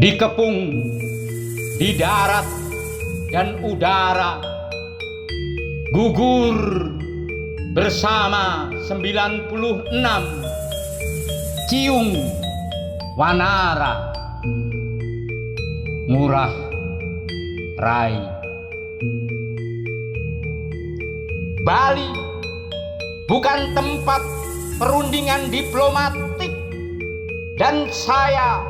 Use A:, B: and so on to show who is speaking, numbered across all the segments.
A: dikepung di darat dan udara, gugur bersama 96 ciung wanara. Ngurah Rai. Bali bukan tempat perundingan diplomatik, dan saya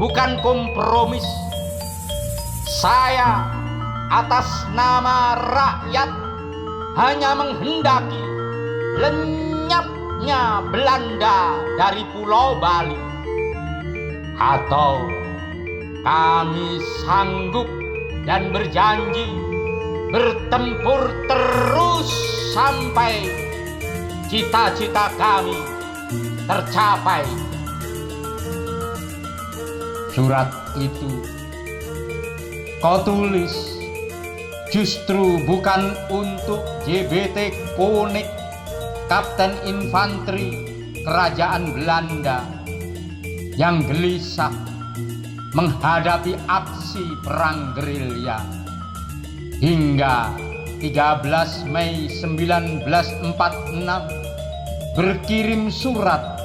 A: bukan kompromis. Saya atas nama rakyat hanya menghendaki lenyapnya Belanda dari Pulau Bali. Atau kami sanggup dan berjanji bertempur terus sampai cita-cita kami tercapai. Surat itu kau tulis justru bukan untuk JBT Konik, Kapten Infanteri Kerajaan Belanda yang gelisah menghadapi aksi perang gerilya. Hingga 13 Mei 1946 berkirim surat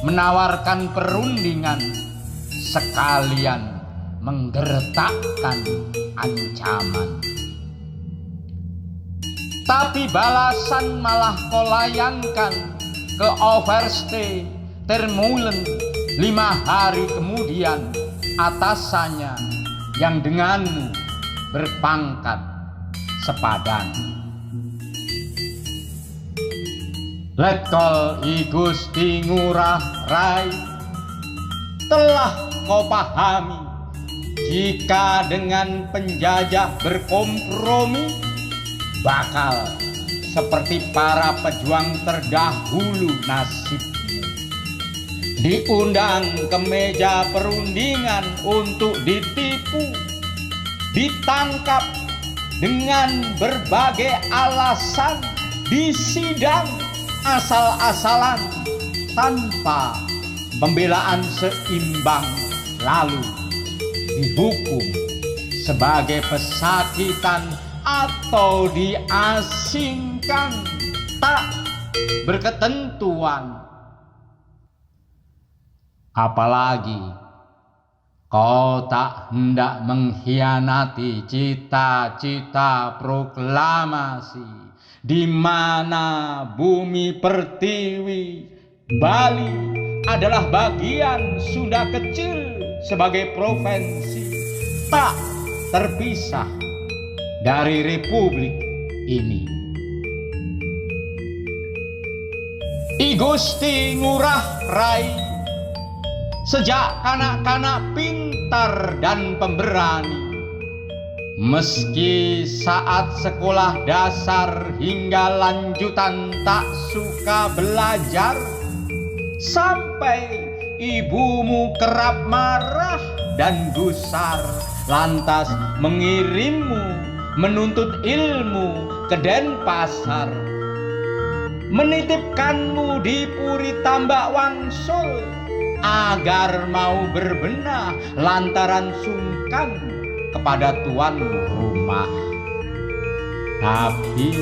A: menawarkan perundingan sekalian menggertakkan ancaman. Tapi balasan malah kau layangkan ke Overste Termeulen 5 hari kemudian atasannya yang denganmu berpangkat sepadan. Letkol I Gusti Ngurah Rai, telah kau pahami jika dengan penjajah berkompromi bakal seperti para pejuang terdahulu nasibmu. Diundang ke meja perundingan untuk ditipu, ditangkap dengan berbagai alasan, disidang asal-asalan tanpa pembelaan seimbang, lalu dihukum sebagai pesakitan atau diasingkan tak berketentuan. Apalagi kau tak hendak mengkhianati cita-cita proklamasi di mana bumi pertiwi Bali adalah bagian Sunda kecil sebagai provinsi tak terpisah dari republik ini. I Gusti Ngurah Rai sejak kanak-kanak pintar dan pemberani, meski saat sekolah dasar hingga lanjutan tak suka belajar, sampai ibumu kerap marah dan gusar, lantas mengirimmu menuntut ilmu ke Denpasar, menitipkanmu di Puri Tambak Wangsul agar mau berbenah lantaran sungkan kepada tuan rumah. Tapi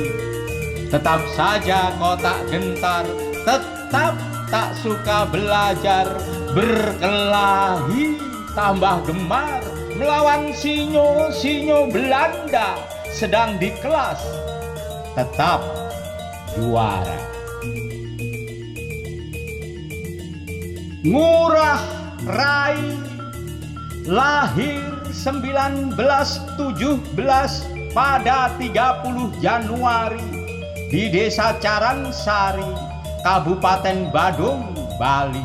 A: tetap saja kau tak gentar, tetap tak suka belajar, berkelahi tambah gemar melawan sinyo-sinyo Belanda, sedang di kelas tetap juara. Ngurah Rai lahir 1917 pada 30 Januari di Desa Caransari, Kabupaten Badung, Bali.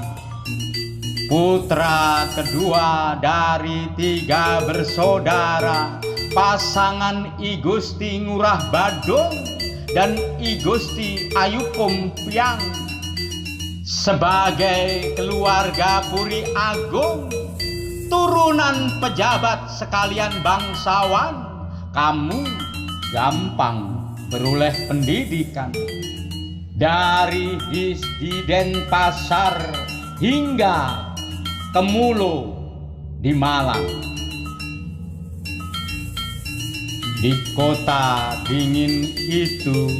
A: Putra kedua dari 3 bersaudara, pasangan I Gusti Ngurah Badung dan I Gusti Ayu Kompiang. Sebagai keluarga Puri Agung, turunan pejabat sekalian bangsawan, kamu gampang beroleh pendidikan. Dari di Denpasar hingga ke Mulo, di Malang. Di kota dingin itu,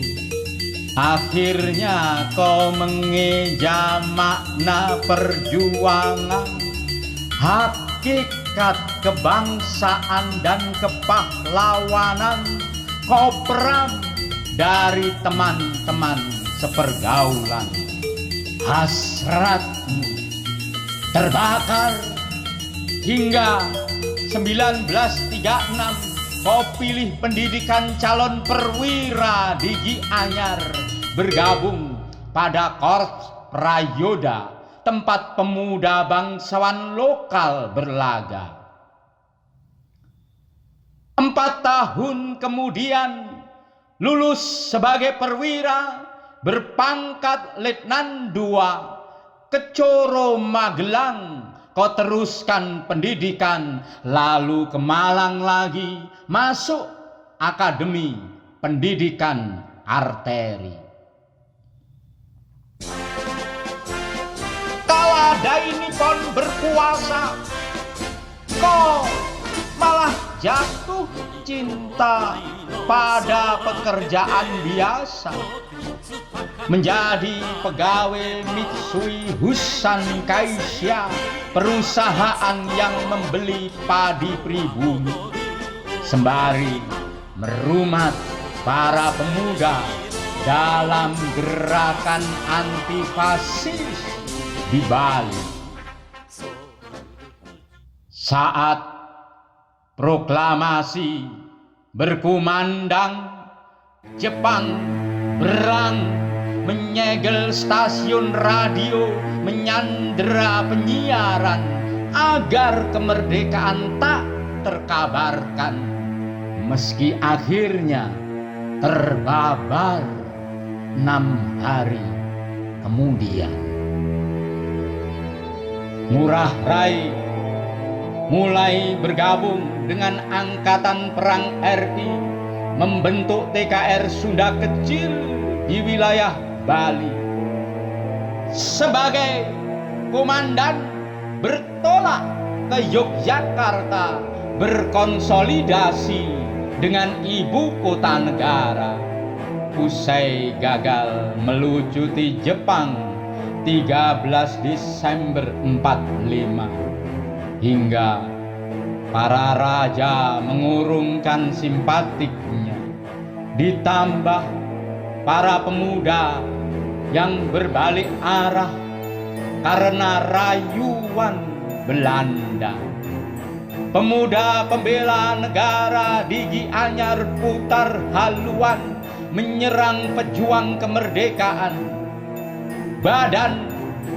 A: akhirnya kau mengeja makna perjuangan, hakikat kebangsaan dan kepahlawanan. Kau perang dari teman-teman sepergaulan. Hasratmu terbakar hingga 1936. Kau pilih pendidikan calon perwira di Gianyar, bergabung pada Korps Prayoda, tempat pemuda bangsawan lokal berlaga. 4 tahun kemudian lulus sebagai perwira berpangkat Letnan II ke Coro Magelang. Kau teruskan pendidikan, lalu ke Malang lagi, masuk Akademi Pendidikan Arteri. Kala Dainippon berkuasa, kau malah jatuh cinta pada pekerjaan biasa, menjadi pegawai Mitsui Husan Kaisya, perusahaan yang membeli padi pribumi, sembari merumat para pemuda dalam gerakan anti fasis di Bali. Saat proklamasi berkumandang, Jepang berang menyegel stasiun radio, menyandera penyiaran agar kemerdekaan tak terkabarkan, meski akhirnya terbabar 6 hari kemudian. Ngurah Rai mulai bergabung dengan Angkatan Perang RI, membentuk TKR Sunda Kecil di wilayah Bali. Sebagai komandan bertolak ke Yogyakarta, berkonsolidasi dengan ibu kota negara. Usai gagal melucuti Jepang 13 Desember 45, hingga para raja mengurungkan simpatiknya, ditambah para pemuda yang berbalik arah karena rayuan Belanda. Pemuda pembela negara di Gianyar putar haluan menyerang pejuang kemerdekaan. Badan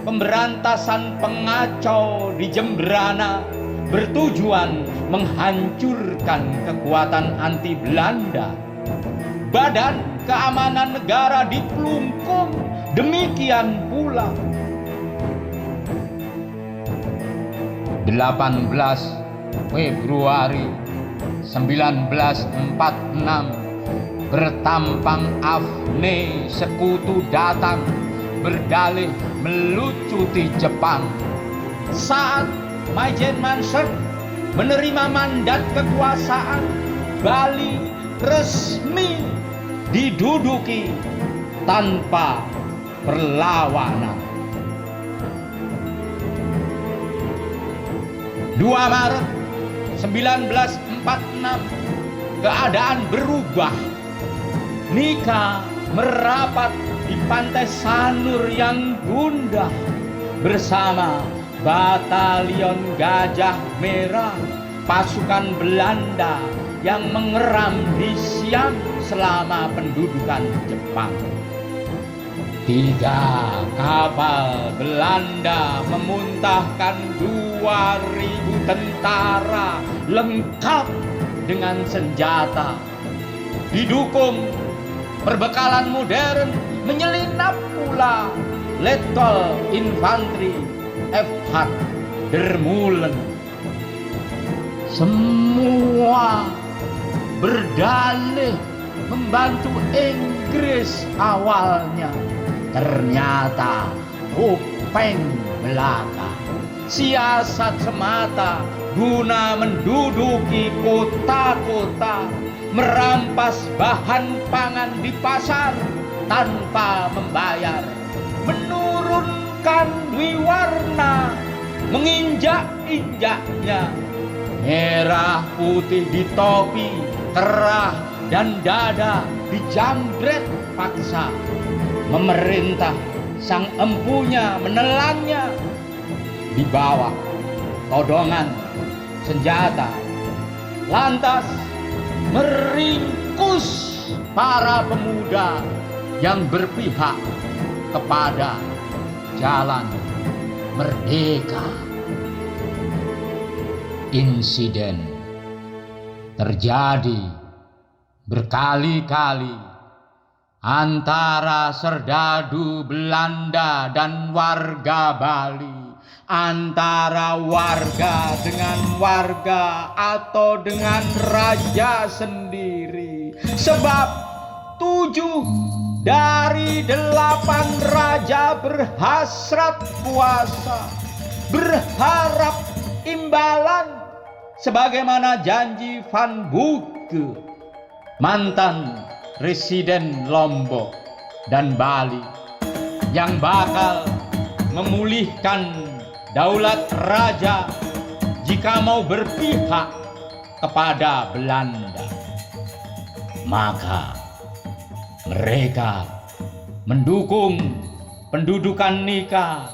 A: pemberantasan pengacau di Jembrana bertujuan menghancurkan kekuatan anti Belanda. Badan Keamanan Negara di Plungkung demikian pula. 18 Februari 1946 bertampang Afne sekutu datang berdalih melucuti Jepang. Saat Majen Mansen menerima mandat kekuasaan, Bali resmi diduduki tanpa perlawanan. 2 Maret 1946 keadaan berubah. Nika merapat di pantai Sanur yang gundah bersama Batalion Gajah Merah, pasukan Belanda yang mengeram di Siam selama pendudukan Jepang. 3 kapal Belanda memuntahkan 2.000 tentara lengkap dengan senjata. Didukung perbekalan modern, menyelinap pula Letkol Infanteri F.H. Dermoelen. Semua berdalih membantu Inggris awalnya. Ternyata topeng belaka, siasat semata guna menduduki kota-kota, merampas bahan pangan di pasar tanpa membayar, menurunkan wiwarna, menginjak-injaknya, merah putih di topi, kerah dan dada dijambret paksa, memerintah sang empunya menelannya di bawah todongan senjata, lantas meringkus para pemuda yang berpihak kepada jalan merdeka. Insiden terjadi berkali-kali antara serdadu Belanda dan warga Bali, antara warga dengan warga atau dengan raja sendiri. Sebab 7 dari 8 raja berhasrat kuasa, berharap imbalan, sebagaimana janji Van Buke, mantan Residen Lombok dan Bali, yang bakal memulihkan daulat raja jika mau berpihak kepada Belanda. Maka mereka mendukung pendudukan Nika,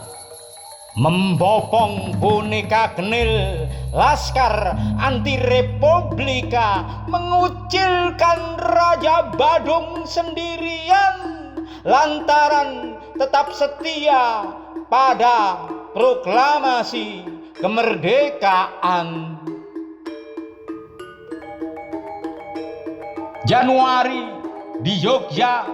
A: membopong boneka kenil Laskar Anti Republika, mengucilkan Raja Badung sendirian lantaran tetap setia pada proklamasi kemerdekaan. Januari di Jogja,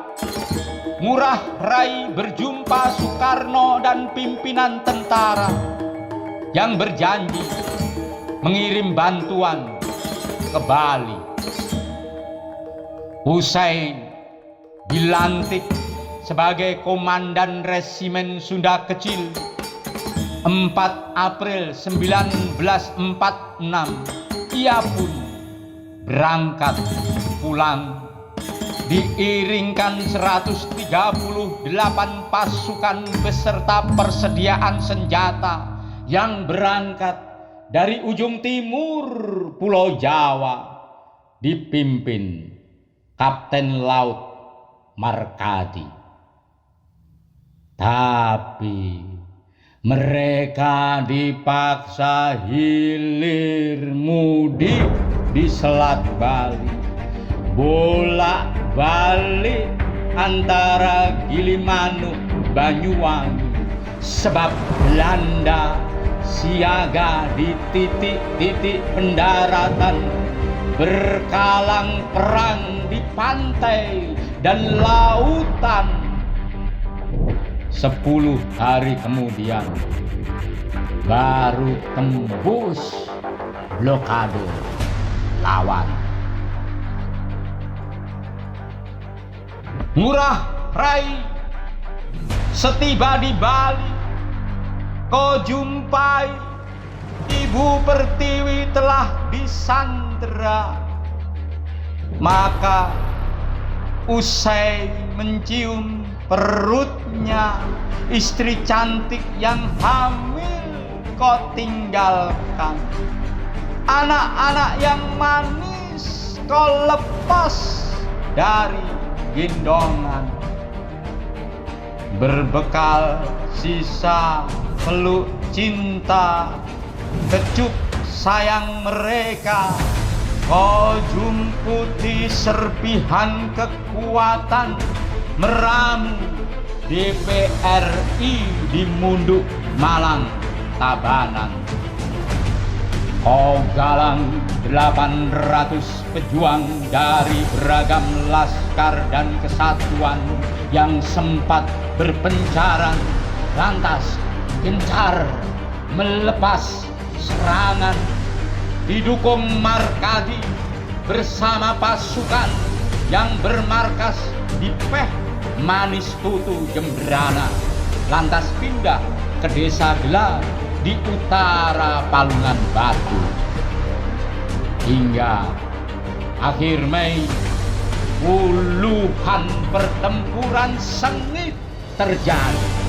A: Ngurah Rai berjumpa Soekarno dan pimpinan tentara yang berjanji mengirim bantuan ke Bali. Usai dilantik sebagai komandan resimen Sunda Kecil 4 April 1946, ia pun berangkat pulang diiringkan 138 pasukan beserta persediaan senjata yang berangkat dari ujung timur Pulau Jawa, dipimpin Kapten Laut Markadi. Tapi mereka dipaksa hilir mudik di Selat Bali, bolak-balik antara Gilimanuk, Banyuwangi, sebab Belanda siaga di titik-titik pendaratan, berkalang perang di pantai dan lautan. 10 hari kemudian baru tembus blokade lawan. Ngurah Rai setiba di Bali, kau jumpai Ibu Pertiwi telah disandera. Maka usai mencium perutnya istri cantik yang hamil, kau tinggalkan. Anak-anak yang manis kau lepas dari gendongan. Berbekal sisa peluk cinta, kecup sayang mereka, kau jumputi serpihan kekuatan meramu DPRI di Munduk, Malang, Tabanan. Kau galang 800 pejuang dari beragam laskar dan kesatuan yang sempat berpencaran, lantas gencar melepas serangan, didukung Markadi bersama pasukan yang bermarkas di Peh Manis Tutu, Jembrana, lantas pindah ke Desa Gelar di utara Palungan Batu. Hingga akhir Mei, puluhan pertempuran sengit terjadi.